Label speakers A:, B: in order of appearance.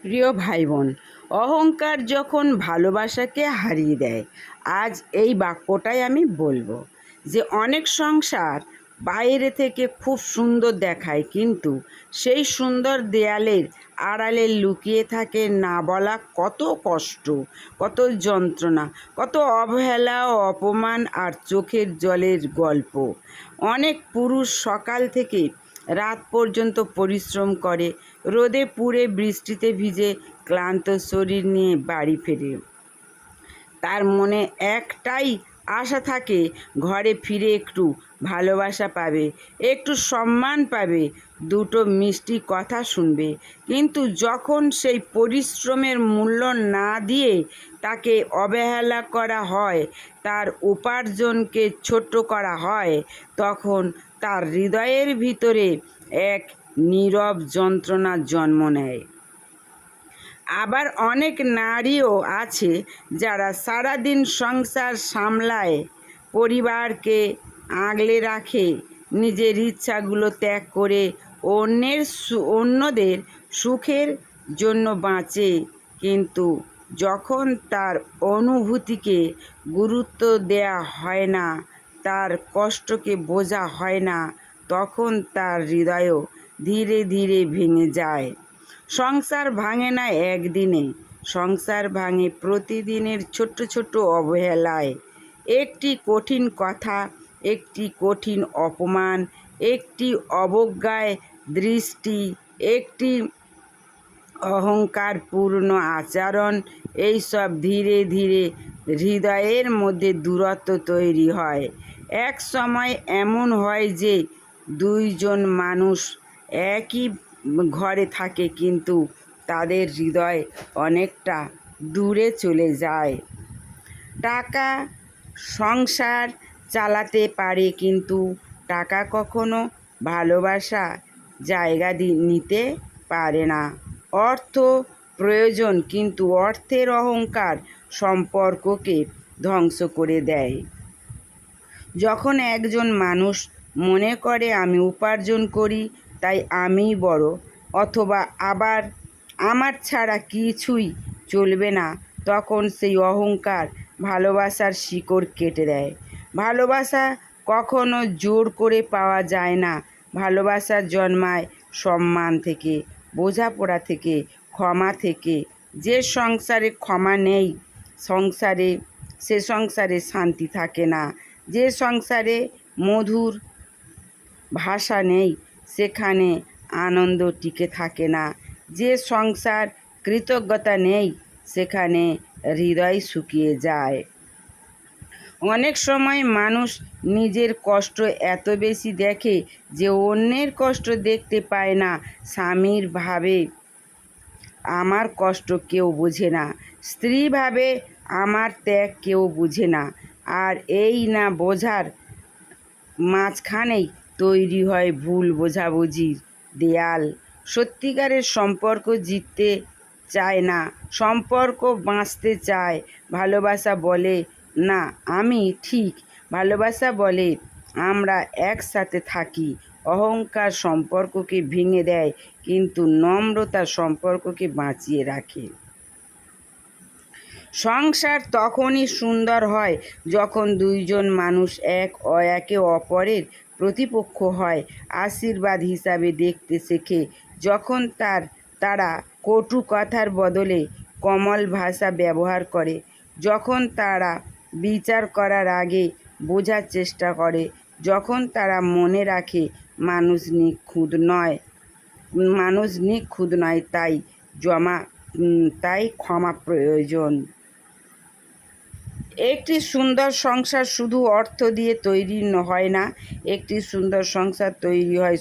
A: প্রিয় ভাই বোন, অহংকার যখন ভালোবাসাকে হারিয়ে দেয়, আজ এই বাক্যটাই আমি বলবো যে অনেক সংসার বাইরে থেকে খুব সুন্দর দেখায়, কিন্তু সেই সুন্দর দেয়ালের আড়ালে লুকিয়ে থাকে না বলা কত কষ্ট, কত যন্ত্রণা, কত অবহেলা ও অপমান আর চোখের জলের গল্প। অনেক পুরুষ সকাল থেকে রাত পর্যন্ত পরিশ্রম করে, রোদে পুড়ে বৃষ্টিতে ভিজে ক্লান্ত শরীর নিয়ে বাড়ি ফেরে। তার মনে একটাই আশা থাকে, ঘরে ফিরে একটু ভালোবাসা পাবে, একটু সম্মান পাবে, দুটো মিষ্টি কথা শুনবে। কিন্তু যখন সেই পরিশ্রমের মূল্য না দিয়ে তাকে অবহেলা করা হয়, তার উপার্জনকে ছোট করা হয়, তখন তার হৃদয়ের ভিতরে এক নীরব যন্ত্রণা জন্ম নেয়। আবার অনেক নারীও আছে যারা সারাদিন সংসার সামলায়, পরিবারকে আগলে রাখে, নিজের ইচ্ছাগুলো ত্যাগ করে অন্যদের সুখের জন্য বাঁচে, কিন্তু যখন তার অনুভূতিকে গুরুত্ব দেয়া হয় না, তার কষ্টকে বোঝা হয় না, তখন তার হৃদয়ও ধীরে ধীরে ভেঙে যায়। সংসার ভাঙে না একদিনে, সংসার ভাঙে প্রতিদিনের ছোট্ট ছোট্ট অবহেলায়। একটি কঠিন কথা, একটি কঠিন অপমান, একটি অবজ্ঞায় দৃষ্টি, একটি অহংকারপূর্ণ আচরণ, এইসব ধীরে ধীরে হৃদয়ের মধ্যে দূরত্ব তৈরি হয়। এক সময় এমন হয় যে দুইজন মানুষ একই ঘরে থাকে, কিন্তু তাদের হৃদয় অনেকটা দূরে চলে যায়। টাকা সংসার চালাতে পারে, কিন্তু টাকা কখনো ভালোবাসা জায়গা নিতে পারে না। অর্থ প্রয়োজন, কিন্তু অর্থের অহংকার সম্পর্ককে ধ্বংস করে দেয়। যখন একজন মানুষ মনে করে আমি উপার্জন করি তাই আমিই বড়, অথবা আবার আমার ছাড়া কিছুই চলবে না, তখন সেই অহংকার ভালোবাসার শিকড় কেটে দেয়। ভালোবাসা কখনো জোর করে পাওয়া যায় না। ভালোবাসা জন্মায় সম্মান থেকে, বোঝাপড়া থেকে, ক্ষমা থেকে। যে সংসারে ক্ষমা নেই, সে সংসারে শান্তি থাকে না। যে সংসারে মধুর ভাষা নেই, সেখানে আনন্দ টিকে থাকে না। যে সংসার কৃতজ্ঞতা নেই, সেখানে হৃদয় শুকিয়ে যায়। অনেক সময় মানুষ নিজের কষ্ট এত বেশি দেখে যে অন্যের কষ্ট দেখতে পায় না। স্বামীর ভাবে আমার কষ্ট কেউ বোঝে না, স্ত্রী ভাবে আমার ত্যাগ কেউ বুঝে না। আর এই না বোঝার মাঝখানেই তৈরি হয় ভুল বোঝাবুঝির দেয়াল। সত্যিকারের সম্পর্ক জিততে চায় না, সম্পর্ক বাঁচতে চায়। ভালোবাসা বলে না আমি ঠিক, ভালোবাসা বলে আমরা একসাথে থাকি। অহংকার সম্পর্ককে ভেঙে দেয়, কিন্তু নম্রতা সম্পর্ককে বাঁচিয়ে রাখে। সংসার তখনই সুন্দর হয় যখন দুইজন মানুষ একে অপরের প্রতিপক্ষ হয়, আশীর্বাদ হিসাবে দেখতে শেখে। যখন তারা কটু কথার বদলে কোমল ভাষা ব্যবহার করে, যখন তারা বিচার করার আগে বোঝার চেষ্টা করে, যখন তারা মনে রাখে মানুষ নিখুঁত নয়, তাই ক্ষমা প্রয়োজন। একটি সুন্দর সংসার শুধু অর্থ দিয়ে তৈরি হয় না, একটি সুন্দর সংসার তৈরি হয়